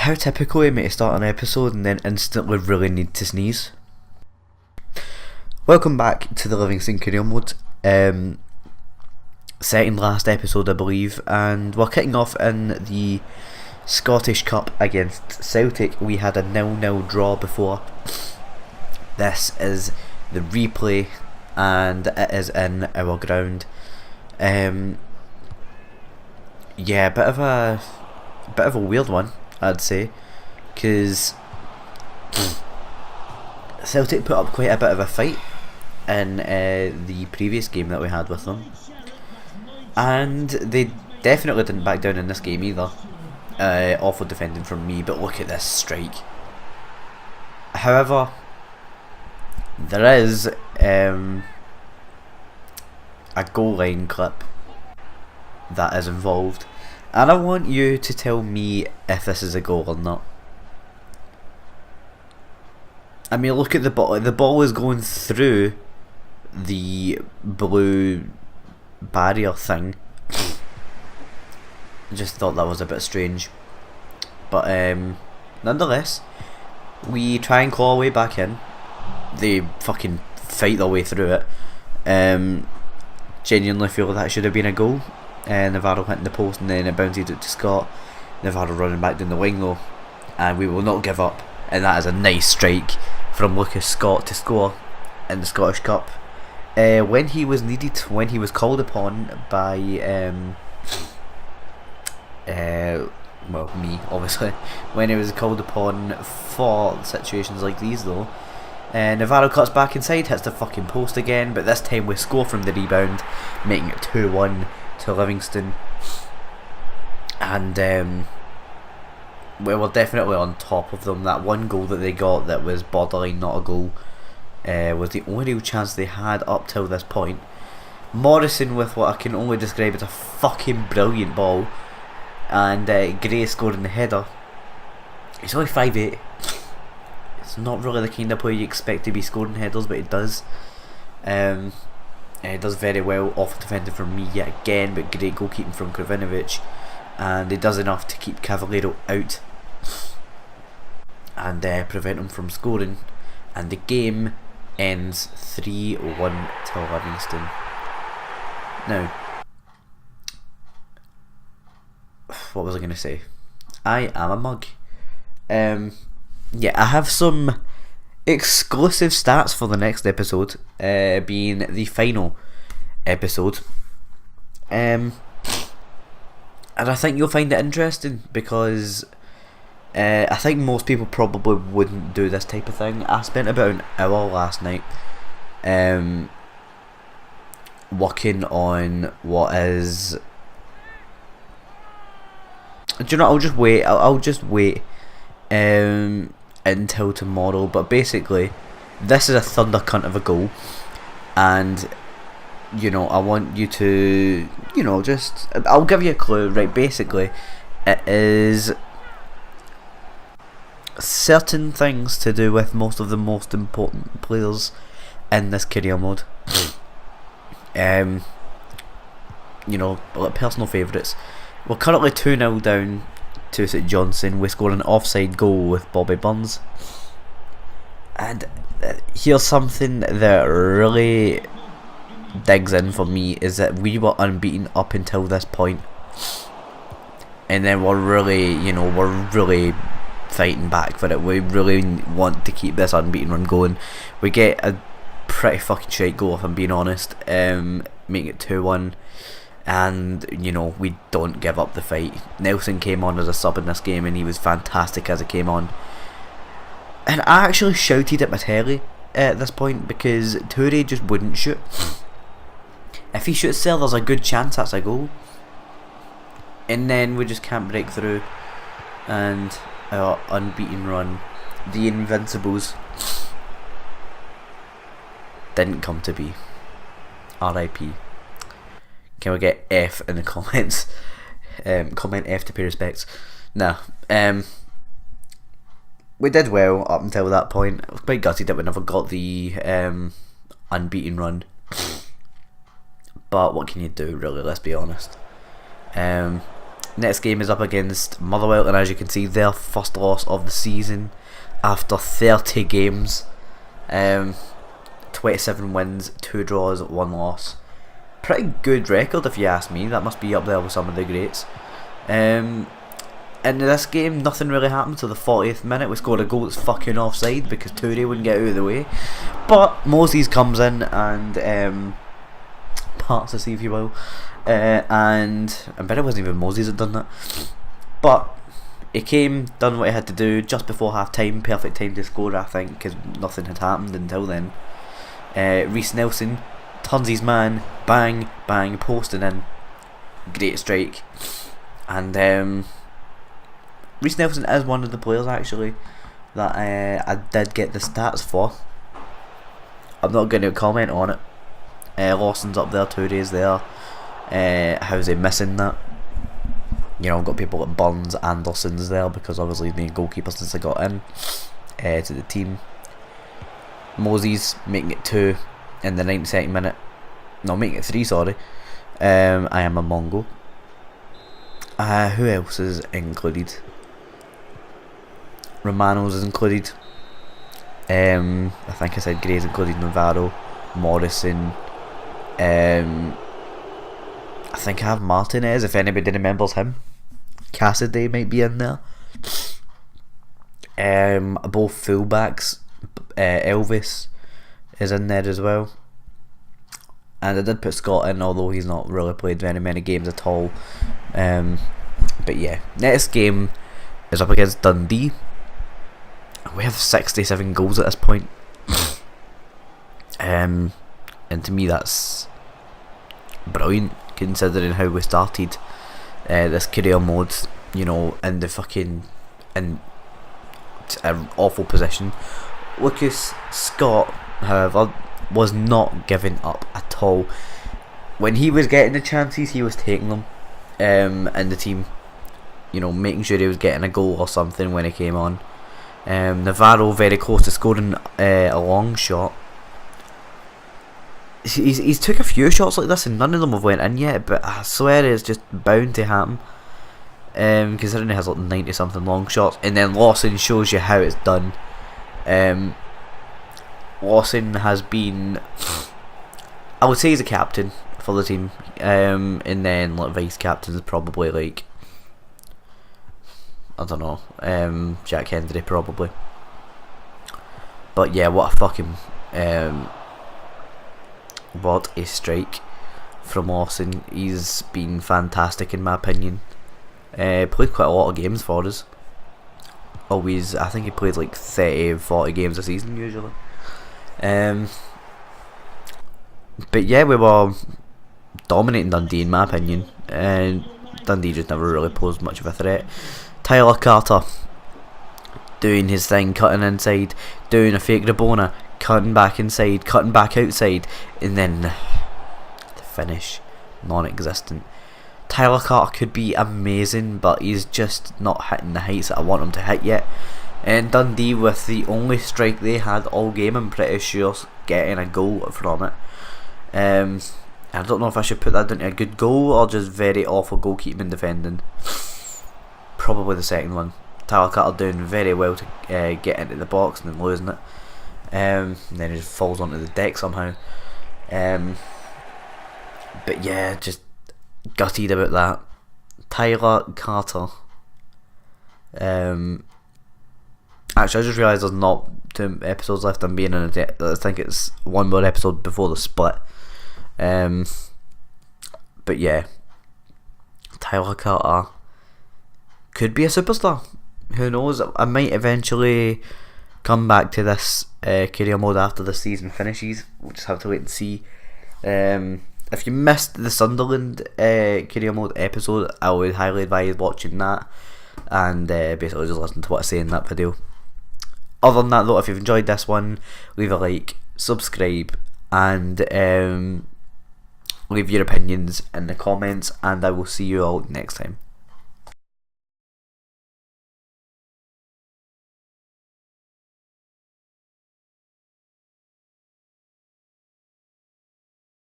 How typical of me to start an episode and then instantly really need to sneeze. Welcome back to the Livingston career mode. Second last episode, I believe, and we're kicking off in the Scottish Cup against Celtic. We had a 0-0 draw before. This is the replay, and it is in our ground. Yeah, bit of a weird one, I'd say, because Celtic put up quite a bit of a fight in the previous game that we had with them, and they definitely didn't back down in this game either. Awful defending from me, but look at this strike. However, there is a goal line clip that is involved, and I want you to tell me if this is a goal or not. I mean, look at the ball. The ball is going through the blue barrier thing. I just thought that was a bit strange, but nonetheless, we try and claw our way back in. They fucking fight their way through it. Genuinely feel that should have been a goal. Navarro hitting the post and then it bounced it to Scott. Navarro running back down the wing though, and we will not give up. And that is a nice strike from Lucas Scott to score in the Scottish Cup. When he was needed, when he was called upon by well, me obviously, when he was called upon for situations like these though, Navarro cuts back inside, hits the fucking post again, but this time we score from the rebound, making it 2-1 to Livingston. And we were definitely on top of them. That one goal that they got that was borderline not a goal was the only real chance they had up till this point. Morrison with what I can only describe as a fucking brilliant ball, and Gray scoring the header. He's only 5'8". It's not really the kind of player you expect to be scoring headers, but it does. He does very well off defending from me yet again, but great goalkeeping from Kravinovic, and he does enough to keep Cavallero out and prevent him from scoring, and the game ends 3-1 to Livingston. Now, what was I going to say? I am a mug. Yeah, I have some exclusive stats for the next episode, being the final episode, and I think you'll find it interesting because I think most people probably wouldn't do this type of thing. I spent about an hour last night working on what is, do you know, I'll just wait until tomorrow, but basically this is a thunder cunt of a goal, and you know, I want you to, you know, just, I'll give you a clue, right? Basically it is certain things to do with most of the most important players in this career mode. You know, like personal favourites. We're currently 2-0 down to St Johnstone. We scored an offside goal with Bobby Burns, and here's something that really digs in for me, is that we were unbeaten up until this point, and then we're really fighting back for it. We really want to keep this unbeaten run going. We get a pretty fucking shite goal, if I'm being honest, making it 2-1. And you know, we don't give up the fight. Nelson came on as a sub in this game and he was fantastic as he came on, and I actually shouted at my telly at this point because Toure just wouldn't shoot. If he shoots there, there's a good chance that's a goal, and then we just can't break through, and our unbeaten run, the Invincibles, didn't come to be. R.I.P. Can we get F in the comments? Comment F to pay respects. Nah. We did well up until that point. I was quite gutted that we never got the unbeaten run. But what can you do, really? Let's be honest. Next game is up against Motherwell, and as you can see, their first loss of the season after 30 games. 27 wins, 2 draws, 1 loss. Pretty good record if you ask me. That must be up there with some of the greats. In this game, nothing really happened till the 40th minute. We scored a goal that's fucking offside because Toure wouldn't get out of the way. But Moses comes in and parts the sea, if you will. And I bet it wasn't even Moses that done that. But he came, done what he had to do just before half time. Perfect time to score, I think, because nothing had happened until then. Reece Nelson turns his man, bang, bang, posting in. Great strike. And Reece Nelson is one of the players actually that I did get the stats for. I'm not going to comment on it. Lawson's up there, Touré's there. How's he missing that? You know, I've got people like Burns, Anderson's there because obviously he's been a goalkeeper since I got in to the team. Moses making it 2 in the 92nd minute. No, making it 3, sorry. I am a Mongo. Who else is included? Romano's is included. I think I said Gray's included. Navarro, Morrison. I think I have Martinez, if anybody remembers him. Cassidy might be in there. Both fullbacks. Elvis is in there as well. And I did put Scott in, although he's not really played very many games at all. But yeah, next game is up against Dundee. We have 67 goals at this point. And to me that's brilliant considering how we started this career mode, you know, in the fucking in an awful position. Lucas Scott, however, was not giving up at all. When he was getting the chances, he was taking them in the team, you know, making sure he was getting a goal or something when he came on. Navarro very close to scoring a long shot. He's took a few shots like this and none of them have went in yet, but I swear it's just bound to happen. Considering he has like 90 something long shots. And then Lawson shows you how it's done. Lawson has been, I would say he's a captain for the team, and then like vice captain is probably like, I don't know, Jack Hendry probably. But yeah, what a fucking what a strike from Lawson. He's been fantastic in my opinion. Played quite a lot of games for us. Always, I think he played like 30-40 games a season usually. But yeah, we were dominating Dundee in my opinion, and Dundee just never really posed much of a threat. Tyler Carter doing his thing, cutting inside, doing a fake Rabona, cutting back inside, cutting back outside, and then the finish, non-existent. Tyler Carter could be amazing, but he's just not hitting the heights that I want him to hit yet. And Dundee, with the only strike they had all game, I'm pretty sure getting a goal from it. I don't know if I should put that down to a good goal or just very awful goalkeeping and defending. Probably the second one. Tyler Carter doing very well to get into the box and then losing it. And then he just falls onto the deck somehow. But yeah, just gutted about that. Tyler Carter. Actually, I just realised there's not 2 episodes left. I'm being in I think it's one more episode before the split. But yeah, Tyler Carter could be a superstar. Who knows? I might eventually come back to this career mode after the season finishes. We'll just have to wait and see. If you missed the Sunderland career mode episode, I would highly advise watching that and basically just listen to what I say in that video. Other than that though, if you've enjoyed this one, leave a like, subscribe, and leave your opinions in the comments, and I will see you all next time.